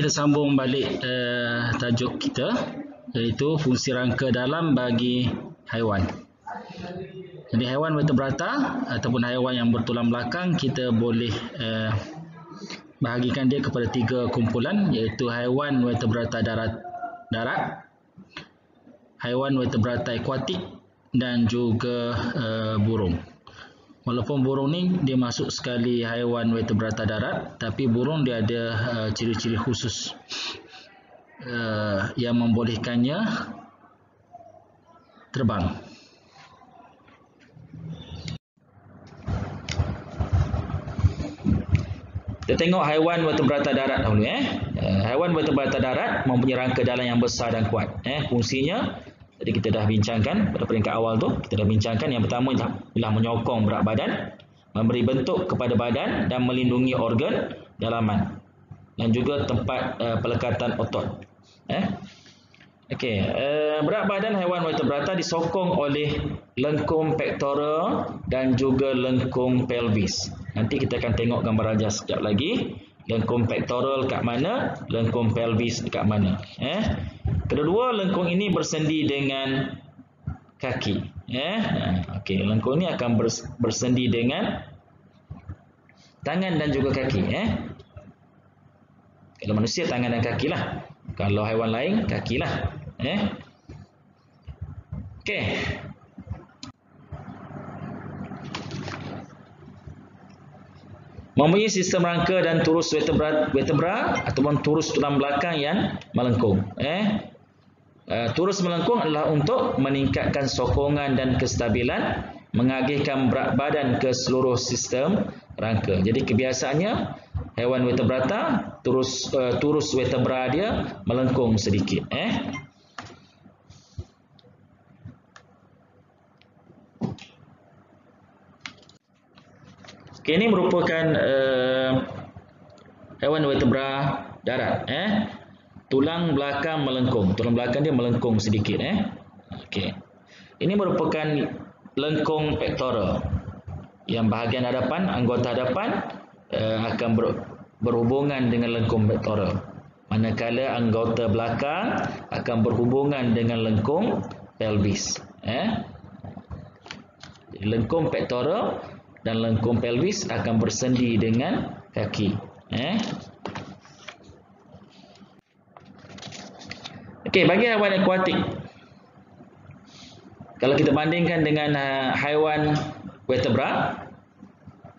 kita sambung balik tajuk kita, iaitu fungsi rangka dalam bagi haiwan. Jadi haiwan vertebrata ataupun haiwan yang bertulang belakang, kita boleh bahagikan dia kepada 3 kumpulan, iaitu haiwan vertebrata darat, haiwan vertebrata akuatik dan juga burung. Walaupun burung ni dia masuk sekali haiwan vertebrata darat, tapi burung dia ada ciri-ciri khusus yang membolehkannya terbang. Kita tengok haiwan vertebrata darat dahulu. Haiwan vertebrata darat mempunyai rangka dalam yang besar dan kuat. Fungsinya tadi kita dah bincangkan pada peringkat awal tu, kita dah bincangkan yang pertama ialah menyokong berat badan, memberi bentuk kepada badan dan melindungi organ dalaman dan juga tempat pelekatan otot. Berat badan haiwan vertebrata disokong oleh lengkung pektoral dan juga lengkung pelvis. Nanti kita akan tengok gambar ajar sekejap lagi. Lengkung pektoral kat mana, lengkung pelvis dekat mana. Kedua, lengkung ini bersendi dengan kaki. Lengkung ini akan bersendi dengan tangan dan juga kaki. Kalau manusia tangan dan kaki lah. Kalau haiwan lain kaki lah. Mempunyai sistem rangka dan turus vertebra ataupun turus tulang belakang yang melengkung. Turus melengkung adalah untuk meningkatkan sokongan dan kestabilan, mengagihkan berat badan ke seluruh sistem rangka. Jadi kebiasaannya haiwan vertebrata turus vertebra dia melengkung sedikit. Ini merupakan haiwan vertebra darat. Tulang belakang melengkung. Tulang belakang dia melengkung sedikit. Ini merupakan lengkung pektoral. Yang bahagian hadapan, anggota hadapan akan berhubungan dengan lengkung pektoral. Manakala anggota belakang akan berhubungan dengan lengkung pelvis. Lengkung pektoral dan lengkung pelvis akan bersendi dengan kaki. Bagi haiwan akuatik, kalau kita bandingkan dengan haiwan vertebra,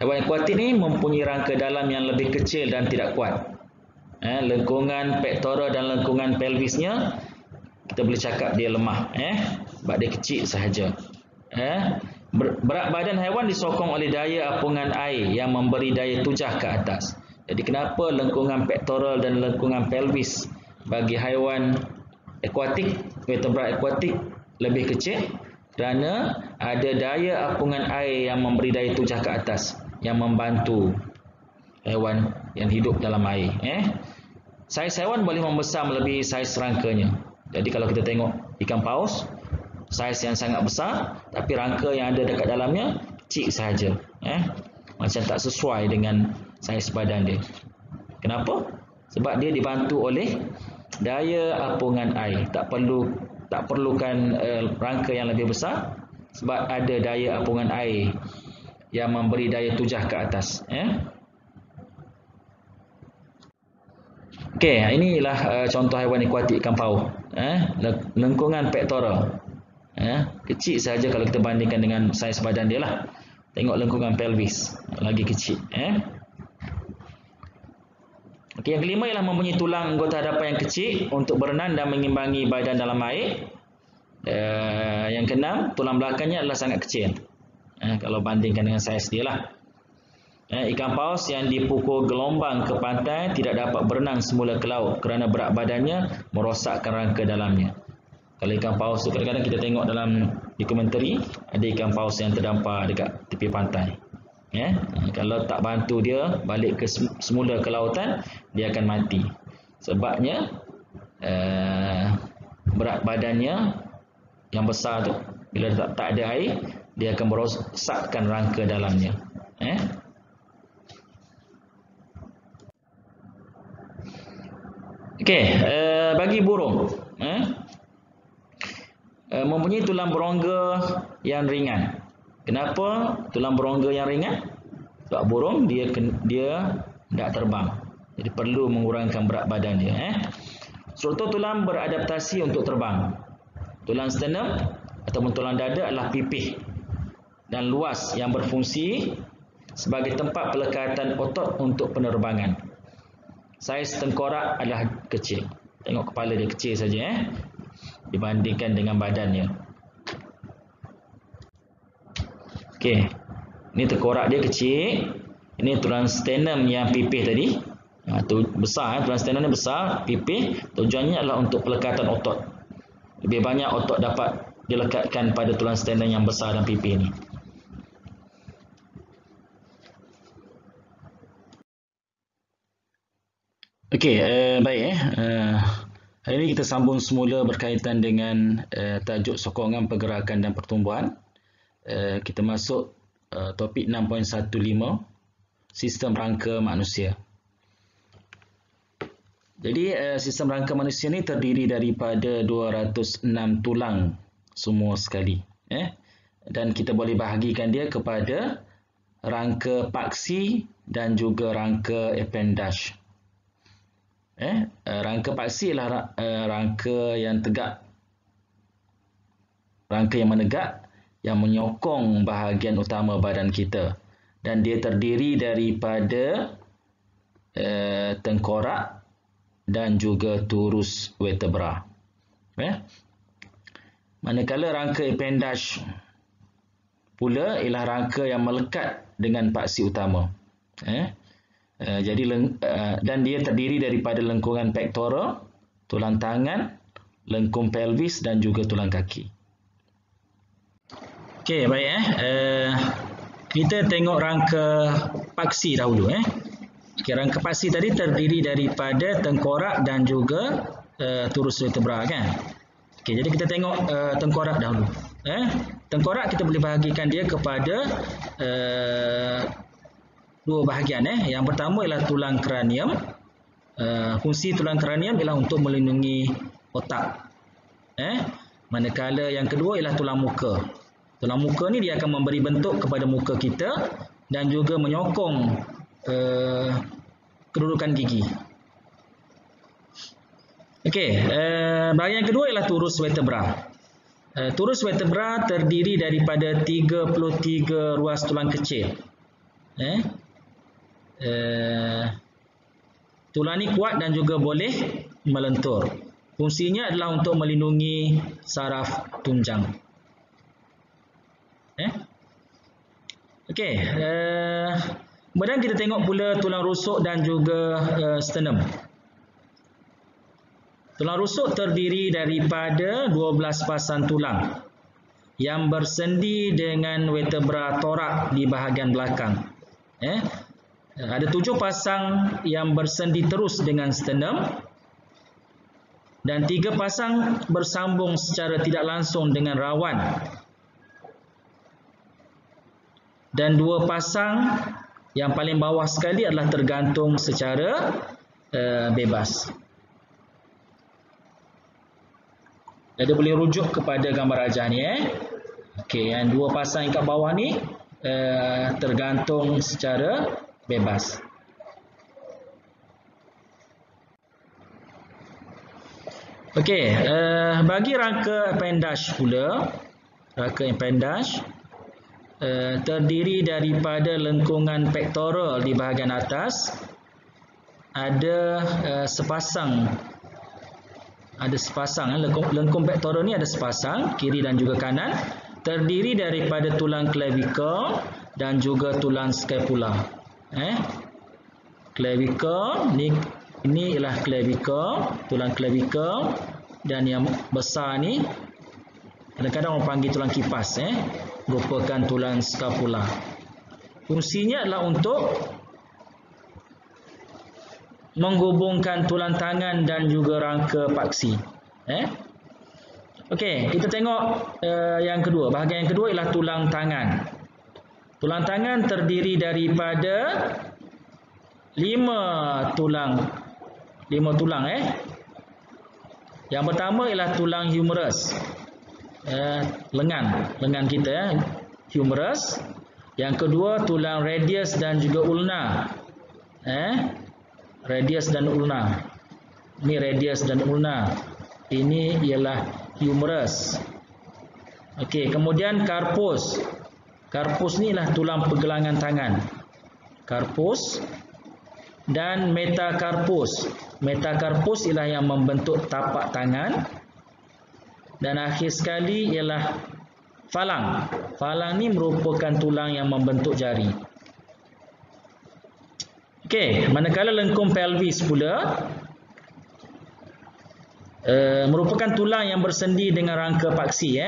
haiwan akuatik ni mempunyai rangka dalam yang lebih kecil dan tidak kuat. Lengkungan pektoral dan lengkungan pelvisnya kita boleh cakap dia lemah, sebab dia kecil sahaja. Berat badan haiwan disokong oleh daya apungan air yang memberi daya tujah ke atas. Jadi kenapa lengkungan pektoral dan lengkungan pelvis bagi haiwan akuatik, vertebra akuatik lebih kecil? Kerana ada daya apungan air yang memberi daya tujah ke atas, yang membantu haiwan yang hidup dalam air. Saiz haiwan boleh membesar melebihi saiz rangkanya. Jadi kalau kita tengok ikan paus, saiz yang sangat besar, tapi rangka yang ada dekat dalamnya kecil sahaja. Macam tak sesuai dengan saiz badan dia. Kenapa? Sebab dia dibantu oleh daya apungan air. Tak perlukan rangka yang lebih besar, sebab ada daya apungan air yang memberi daya tujah ke atas. Inilah contoh haiwan akuatik ikan paus. Lengkungan pektoral kecil saja kalau kita bandingkan dengan saiz badan dia lah. Tengok lengkungan pelvis lagi kecil. Yang kelima ialah mempunyai tulang anggota hadapan yang kecil untuk berenang dan mengimbangi badan dalam air. Yang keenam, tulang belakangnya adalah sangat kecil. Kalau bandingkan dengan saiz dia lah. Ikan paus yang dipukul gelombang ke pantai tidak dapat berenang semula ke laut kerana berat badannya merosakkan rangka dalamnya. Kalau ikan paus tu kadang-kadang kita tengok dalam dokumentari, ada ikan paus yang terdampar dekat tepi pantai. Kalau tak bantu dia balik ke semula ke lautan, dia akan mati. Sebabnya berat badannya yang besar tu, bila tak ada air, dia akan merosakkan rangka dalamnya. Okey, bagi burung, mempunyai tulang berongga yang ringan. Kenapa tulang berongga yang ringan? Sebab burung dia tidak terbang. Jadi perlu mengurangkan berat badan dia. Struktur tulang beradaptasi untuk terbang. Tulang sternum ataupun tulang dada adalah pipih dan luas yang berfungsi sebagai tempat pelekatan otot untuk penerbangan. Saiz tengkorak adalah kecil. Tengok kepala dia kecil saja dibandingkan dengan badannya. Okey. Ini tengkorak dia kecil. Ini tulang sternum yang pipih tadi. Tu besar, tulang sternum ni besar, pipih. Tujuannya adalah untuk pelekatan otot. Lebih banyak otot dapat dilekatkan pada tulang sternum yang besar dan pipih ni. Okey, baik hari ini kita sambung semula berkaitan dengan tajuk sokongan pergerakan dan pertumbuhan. Kita masuk topik 6.15, sistem rangka manusia. Jadi sistem rangka manusia ni terdiri daripada 206 tulang semua sekali. Dan kita boleh bahagikan dia kepada rangka paksi dan juga rangka appendage. Rangka paksi ialah rangka yang tegak, rangka yang menegak, yang menyokong bahagian utama badan kita, dan dia terdiri daripada tengkorak dan juga turus vertebra. Manakala rangka appendage pula ialah rangka yang melekat dengan paksi utama. Dan dia terdiri daripada lengkungan pektoral, tulang tangan, lengkung pelvis dan juga tulang kaki. Okey, baik kita tengok rangka paksi dahulu. Okey, rangka paksi tadi terdiri daripada tengkorak dan juga turus vertebra kan. Okey, jadi kita tengok tengkorak dahulu. Tengkorak kita boleh bahagikan dia kepada dua bahagian. Yang pertama ialah tulang kranium. Fungsi tulang kranium ialah untuk melindungi otak. Manakala yang kedua ialah tulang muka. Tulang muka ni dia akan memberi bentuk kepada muka kita dan juga menyokong kedudukan gigi. Okey, bahagian kedua ialah turus vertebra. Turus vertebra terdiri daripada 33 ruas tulang kecil. Tulang ni kuat dan juga boleh melentur. Fungsinya adalah untuk melindungi saraf tunjang. Okey, kemudian kita tengok pula tulang rusuk dan juga sternum. Tulang rusuk terdiri daripada 12 pasang tulang yang bersendi dengan vertebra torak di bahagian belakang. Ada 7 pasang yang bersendi terus dengan sternum dan 3 pasang bersambung secara tidak langsung dengan rawan dan 2 pasang yang paling bawah sekali adalah tergantung secara bebas. Jadi boleh rujuk kepada gambar rajah ni. Okey, yang 2 pasang yang kat bawah ni tergantung secara bebas. Okey, bagi rangka appendage pula, rangka appendage terdiri daripada lengkungan pektoral di bahagian atas, ada sepasang lengkung pektoral ni ada sepasang, kiri dan juga kanan, terdiri daripada tulang clavicle dan juga tulang scapula. Clavicle ini ialah clavicle, tulang clavicle, dan yang besar ni kadang-kadang orang panggil tulang kipas, merupakan tulang scapula. Fungsinya adalah untuk menghubungkan tulang tangan dan juga rangka paksi. Okey, kita tengok yang kedua. Bahagian yang kedua ialah tulang tangan. Tulang tangan terdiri daripada 5 tulang. Yang pertama ialah tulang humerus. Lengan kita, humerus. Yang kedua tulang radius dan juga ulna. Radius dan ulna. Ini radius dan ulna. Ini ialah humerus. Okey, kemudian carpus. Carpus ni ialah tulang pergelangan tangan. Carpus dan metacarpus. Metacarpus ialah yang membentuk tapak tangan. Dan akhir sekali ialah falang. Falang ni merupakan tulang yang membentuk jari. Okey, manakala lengkung pelvis pula merupakan tulang yang bersendi dengan rangka paksi.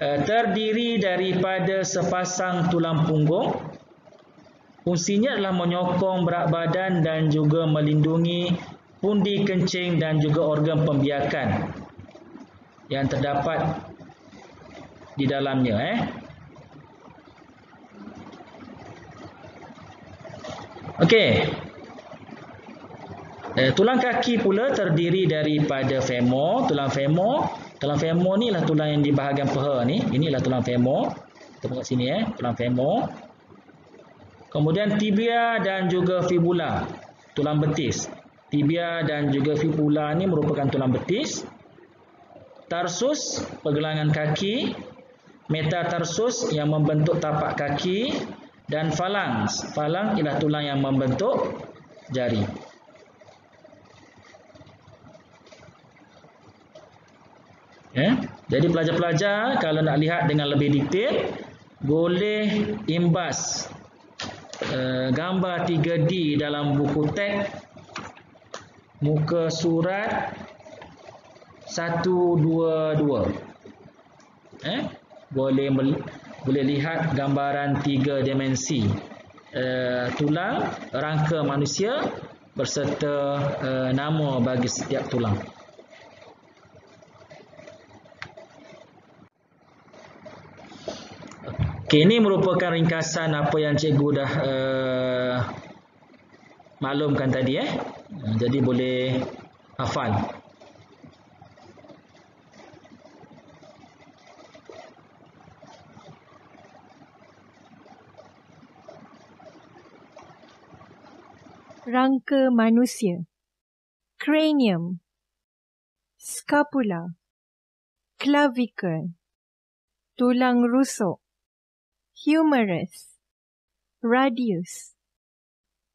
Terdiri daripada sepasang tulang punggung. Fungsinya adalah menyokong berat badan dan juga melindungi pundi kencing dan juga organ pembiakan yang terdapat di dalamnya. Okey. Tulang kaki pula terdiri daripada femur, tulang femur. Tulang femur ni lah tulang yang di bahagian paha ni. Inilah tulang femur. Kita tengok sini tulang femur. Kemudian tibia dan juga fibula, tulang betis. Tibia dan juga fibula ni merupakan tulang betis. Tarsus, pergelangan kaki. Metatarsus yang membentuk tapak kaki, dan phalanx. Phalanx ialah tulang yang membentuk jari. Jadi pelajar-pelajar kalau nak lihat dengan lebih detail, boleh imbas gambar 3D dalam buku teks muka surat 122. Boleh lihat gambaran 3 dimensi tulang rangka manusia berserta nama bagi setiap tulang. Okey, ini merupakan ringkasan apa yang cikgu dah maklumkan tadi. Jadi boleh hafal. Rangka manusia, cranium, scapula, clavicle, tulang rusuk, humerus, radius,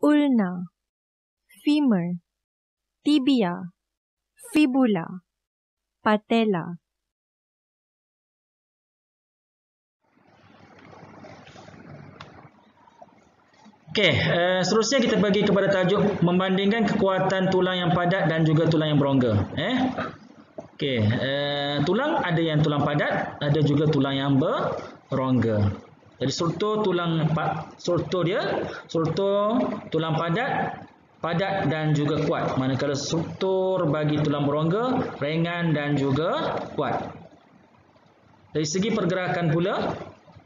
ulna, femur, tibia, fibula, patella. Okey, seterusnya kita bagi kepada tajuk membandingkan kekuatan tulang yang padat dan juga tulang yang berongga. Okey, tulang ada yang tulang padat, ada juga tulang yang berongga. Jadi struktur tulang padat dan juga kuat. Manakala struktur bagi tulang berongga ringan dan juga kuat. Dari segi pergerakan pula,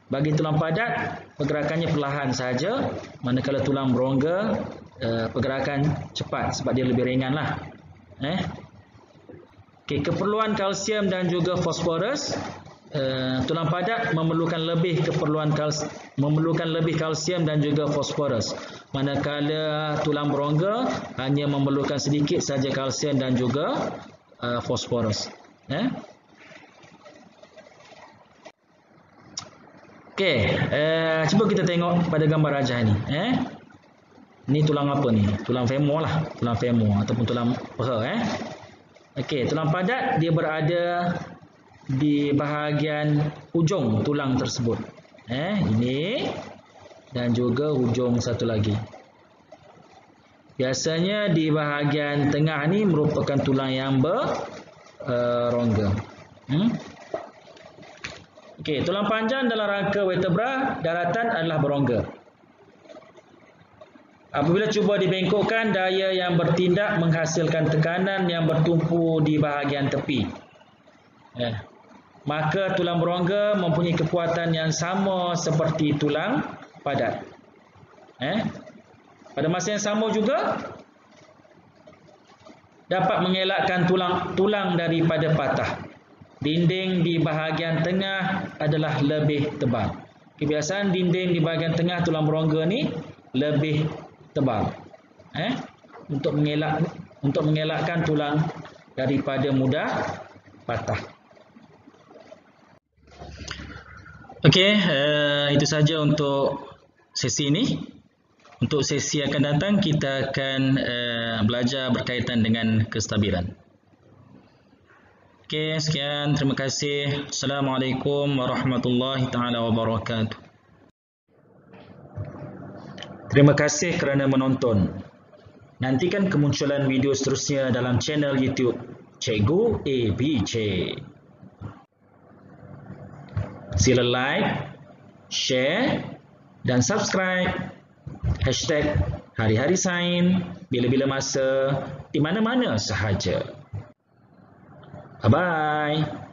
bagi tulang padat, pergerakannya perlahan saja. Manakala tulang berongga, pergerakan cepat sebab dia lebih ringan lah. Okay, keperluan kalsium dan juga fosforus. Tulang padat memerlukan lebih kalsium dan juga fosforus. Manakala tulang berongga hanya memerlukan sedikit saja kalsium dan juga fosforus. Okey, cuba kita tengok pada gambar rajah ni. Ni tulang apa ni? Tulang femur lah, tulang femur ataupun tulang paha. Okey, tulang padat dia berada di bahagian hujung tulang tersebut. Ini dan juga hujung satu lagi. Biasanya di bahagian tengah ni merupakan tulang yang berongga. Okey, tulang panjang dalam rangka vertebra daratan adalah berongga. Apabila cuba dibengkokkan, daya yang bertindak menghasilkan tekanan yang bertumpu di bahagian tepi. Maka tulang berongga mempunyai kekuatan yang sama seperti tulang padat. Pada masa yang sama juga, dapat mengelakkan tulang daripada patah. Dinding di bahagian tengah adalah lebih tebal. Kebiasaan dinding di bahagian tengah tulang berongga ni lebih tebal. Untuk mengelakkan tulang daripada mudah patah. Okey, itu saja untuk sesi ini. Untuk sesi akan datang kita akan belajar berkaitan dengan kestabilan. Okey, sekian. Terima kasih. Assalamualaikum warahmatullahi taala wabarakatuh. Terima kasih kerana menonton. Nantikan kemunculan video seterusnya dalam channel YouTube Cikgu ABC. Sila like, share dan subscribe. #hari-hari sains, bila-bila masa, di mana-mana sahaja. Bye-bye.